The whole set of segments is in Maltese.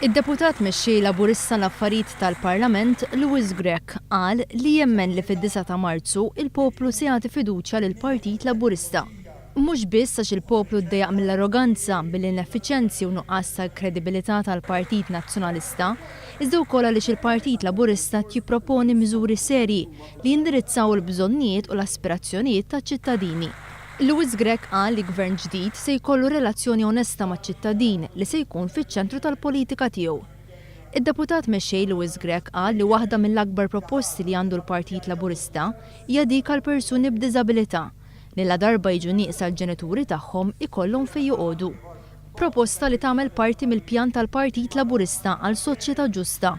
Id-Deputat Mexxejja Laburista l-Affarijiet tal-Parlament Louis Grech qal li jemmen li fid-9 ta' Marzu il-poplu se jagħti fiduċja lill-Partit Laburista. Mhux biss għax il-poplu ddejjaq mill-arroganza bil-ineffiċjenzi u nuqqas tal-kredibilità tal-Partit Nazzjonalista, iżda wkoll għaliex il-Partit Laburista jipproponi miżuri serji li jindirizzaw il-bżonnijiet u l-aspirazzjonijiet taċ-ċittadini. Louis Grech qal li gvern ġdid se jkollu relazzjoni onesta maċ-ċittadin li se jkun fiċ-ċentru tal-politika tiegħu. Id-Deputat Mexxejja Louis Grech qal li waħda mill-akbar proposti li għandu l-Partit Laburista hija dik għal persuni b'diżabilità li la darba jiġu nieqsa l-ġenituri tagħhom ikollhom fejn joqogħdu. Proposta li tagħmel parti mill-pjan tal-Partit Laburista għal soċjetà ġusta,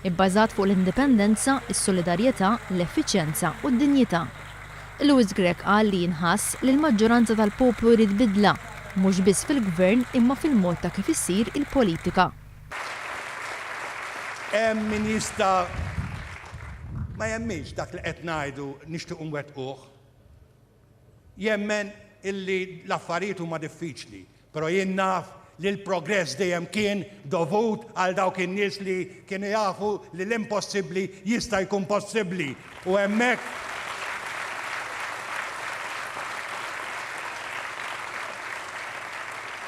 ibbażat fuq l-indipendenza, is-solidarjetà, l-effiċjenza u d-dinjità. Louis Grech qal li jinħass li l-maggioranza tal-poplu jrid bidla, mhux biss fil-Gvern imma fil-mod ta' kif issir il-politika. Hemm min jista' ma jemmilx dak li qed ngħidu nixtiequ nwettquh. Jemmen illi l-affarijiet huma diffiċli, però jien naf li l-progress dejjem kien dovut għal dawk in-nies li kienu jafu li l-impossibbli jista' jkun possibbli u hemmhekk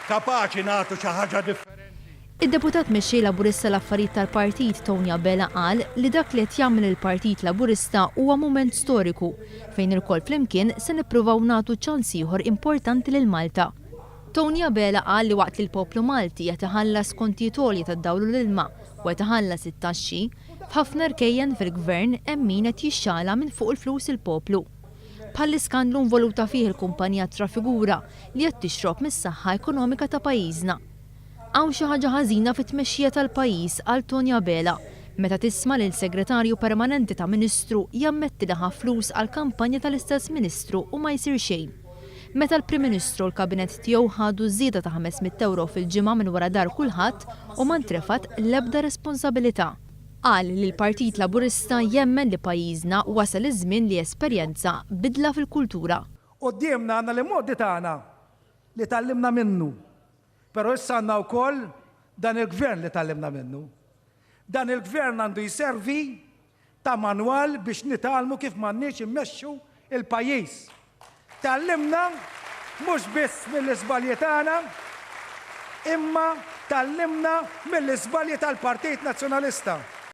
kapaċi nagħtu xi ħaġa differenti. Id-Deputat Mexxejja Laburista l-Affarijiet tal-Partit Toni Abela qal li dak li qed jagħmel il-Partit Laburista huwa mument storiku fejn ilkoll flimkien se nippruvaw nagħtu ċans ieħor importanti lil Malta. Toni Abela qal li waqt li l-poplu Malti qed iħallas kontijiet għolji tad-dawl u l-ilma u qed iħallas it-taxxi, f'ħafna rkejjen fil-Gvern hemm min qed jixxala minn fuq il-flus il-poplu. Bħall-iskandlu involuta fih il-kumpanija trafigura li qed tixrob mis-saħħa ekonomika ta' pajjiżna. Hawn xi ħaġa ħażina fit-tmexxija tal-pajjiż għal Toni Abela meta tisma' li l-Segretarju Permanenti ta' Ministru jammetti li ħa flus għal kampanja tal-istess Ministru u ma jsir xejn. Meta l-Prim Ministru u l-Kabinett tiegħu ħadu żieda ta' 500 euro fil-ġimgħa minn wara dar kulħadd u ma ntrefat l-ebda responsabilità. Qal li l-Partit Laburista jemmen li pajjiżna wasal iż-żmien li esperjenza bidla fil-kultura. Qudiemna għandna l-imgħoddi tagħna li tallimna minnu. Però issa għandna wkoll dan il-Gvern li tallimna minnu. Dan il-Gvern għandu jservi ta' manwal biex nitalmu kif m'għandniex immexxu il-pajjiż. Tallimna mhux biss mill-iżbalji tagħna, imma tallimna mill-iżbalji tal-Partit Nazzjonalista.